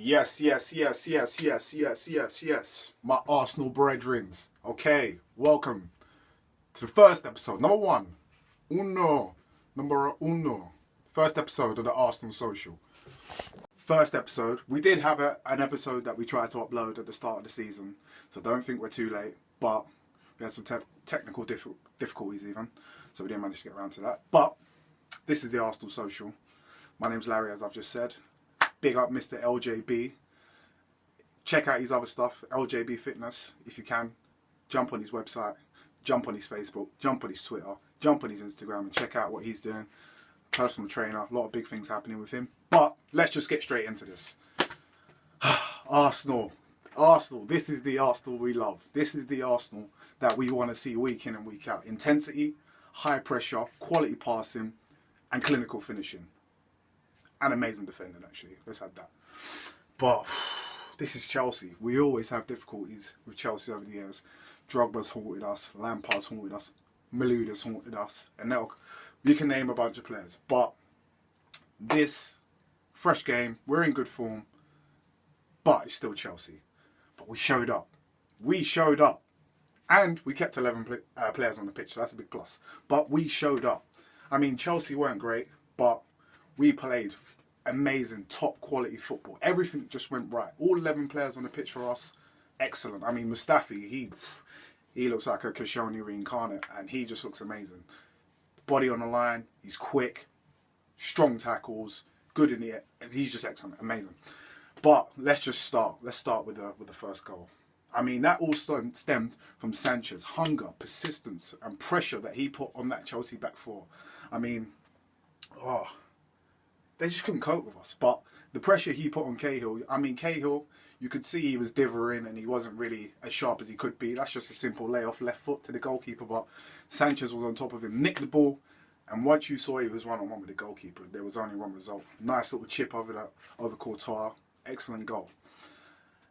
Yes. My Arsenal brethrens. Okay, welcome to the first episode, number one. Number uno. First episode of the Arsenal Social. First episode. We did have an episode that we tried to upload at the start of the season, so don't think we're too late, but we had some technical difficulties even, so we didn't manage to get around to that. But this is the Arsenal Social. My name's Larry, as I've just said. Big up Mr. LJB. Check out his other stuff, LJB Fitness, if you can. Jump on his website, jump on his Facebook, jump on his Twitter, jump on his Instagram and check out what he's doing. Personal trainer, a lot of big things happening with him. But let's just get straight into this. Arsenal, this is the Arsenal we love. This is the Arsenal that we want to see week in and week out. Intensity, high pressure, quality passing and clinical finishing. And amazing defending, actually. Let's add that. But this is Chelsea. We always have difficulties with Chelsea over the years. Drogba's haunted us. Lampard's haunted us. Malouda's haunted us. And now you can name a bunch of players. But this fresh game, we're in good form. But it's still Chelsea. But we showed up. And we kept 11 players on the pitch. So that's a big plus. But we showed up. I mean, Chelsea weren't great. But we played amazing, top quality football. Everything just went right. All 11 players on the pitch for us, excellent. I mean, Mustafi, he looks like a Koscielny reincarnate, and he just looks amazing. Body on the line, he's quick, strong tackles, good in the air. He's just excellent, amazing. But let's just start. Let's start with the first goal. I mean, that all stemmed from Sanchez. Hunger, persistence, and pressure that he put on that Chelsea back four. I mean, they just couldn't cope with us. But the pressure he put on Cahill, you could see he was divering and he wasn't really as sharp as he could be. That's just a simple layoff left foot to the goalkeeper. But Sanchez was on top of him, nicked the ball. And once you saw he was one-on-one with the goalkeeper, there was only one result. Nice little chip over Courtois. Excellent goal.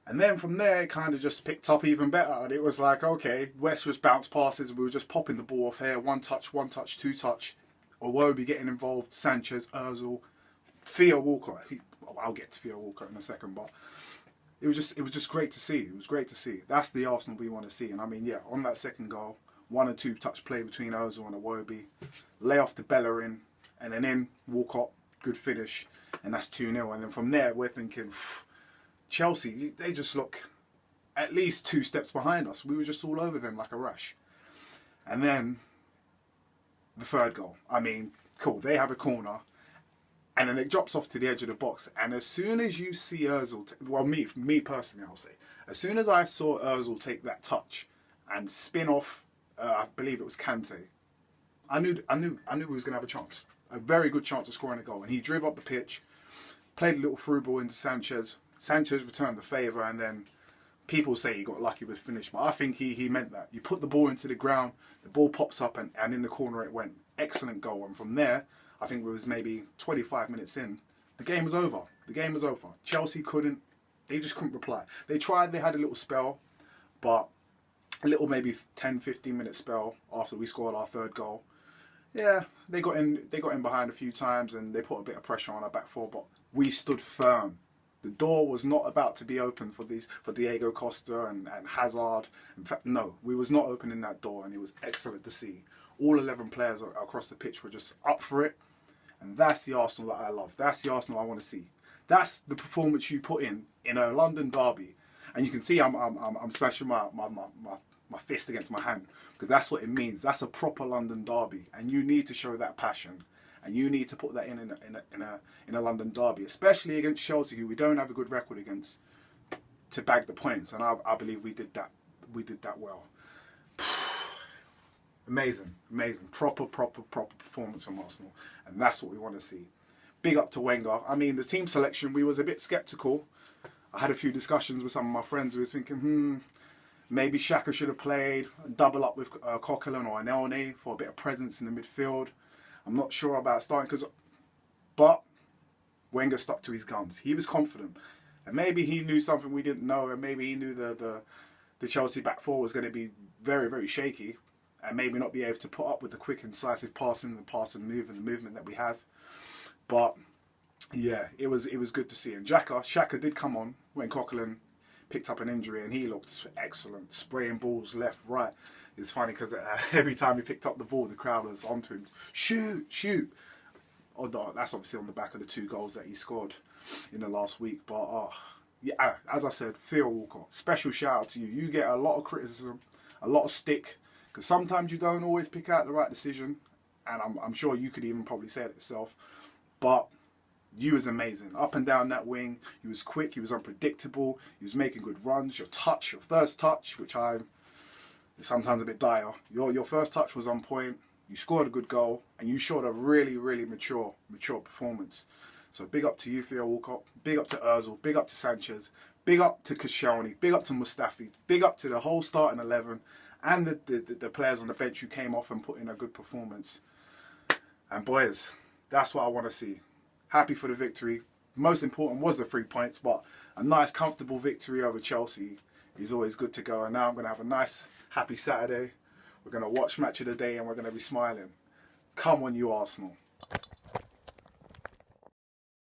And then from there, it kind of just picked up even better. And it was like, okay, West was bounce passes. We were just popping the ball off here. One touch, two touch. Iwobi getting involved. Sanchez, Ozil. Theo Walcott. I'll get to Theo Walcott in a second, but it was just great to see. It was great to see. That's the Arsenal we want to see. And I mean, yeah, on that second goal, 1 or 2 touch play between Ozil and Iwobi, lay off to Bellerin, and then in Walcott, good finish, and that's 2-0. And then from there, we're thinking, Chelsea, they just look at least 2 steps behind us. We were just all over them like a rush. And then the third goal. I mean, cool. They have a corner. And then it drops off to the edge of the box. And as soon as you see Ozil, me personally, I'll say, as soon as I saw Ozil take that touch and spin off, I believe it was Kante, I knew he was going to have a chance, a very good chance of scoring a goal. And he drove up the pitch, played a little through ball into Sanchez. Sanchez returned the favour, and then people say he got lucky with finish, but I think he meant that. You put the ball into the ground, the ball pops up, and in the corner it went. Excellent goal. And from there, I think it was maybe 25 minutes in, the game was over. Chelsea they just couldn't reply. They tried, they had a little spell, but a little maybe 10, 15 minute spell after we scored our third goal. Yeah, they got in behind a few times and they put a bit of pressure on our back four, but we stood firm. The door was not about to be open for Diego Costa and Hazard. In fact, no, we was not opening that door, and it was excellent to see. All 11 players across the pitch were just up for it. And that's the Arsenal that I love. That's the Arsenal I want to see. That's the performance you put in a London derby. And you can see I'm smashing my fist against my hand, because that's what it means. That's a proper London derby, and you need to show that passion, and you need to put that in a London derby, especially against Chelsea, who we don't have a good record against, to bag the points. And I believe we did that. We did that well. Amazing. Proper performance from Arsenal. And that's what we want to see. Big up to Wenger. I mean, the team selection, we was a bit sceptical. I had a few discussions with some of my friends who was thinking, maybe Xhaka should have played, double up with Coquelin or Anelney for a bit of presence in the midfield. I'm not sure about starting, but Wenger stuck to his guns. He was confident. And maybe he knew something we didn't know, and maybe he knew the Chelsea back four was going to be very, very shaky, and maybe not be able to put up with the quick, incisive passing, the pass and move, and the movement that we have. But Yeah, it was good to see. And Xhaka did come on when Coquelin picked up an injury, and he looked excellent, spraying balls left, right. It's funny because every time he picked up the ball, the crowd was onto him. Shoot, shoot. Although that's obviously on the back of the 2 goals that he scored in the last week. But yeah, as I said, Theo Walcott, special shout out to you. You get a lot of criticism, a lot of stick, because sometimes you don't always pick out the right decision, and I'm sure you could even probably say it yourself. But you was amazing. Up and down that wing, you was quick, you was unpredictable, you was making good runs. Your touch, your first touch, which I'm sometimes a bit dire. Your first touch was on point. You scored a good goal, and you showed a really, really mature performance. So big up to you, Theo Walcott. Big up to Ozil. Big up to Sanchez. Big up to Koscielny. Big up to Mustafi. Big up to the whole starting 11 and the players on the bench who came off and put in a good performance. And boys, that's what I want to see. Happy for the victory. Most important was the 3 points, but a nice, comfortable victory over Chelsea is always good to go. And now I'm going to have a nice, happy Saturday. We're going to watch Match of the Day and we're going to be smiling. Come on, you Arsenal.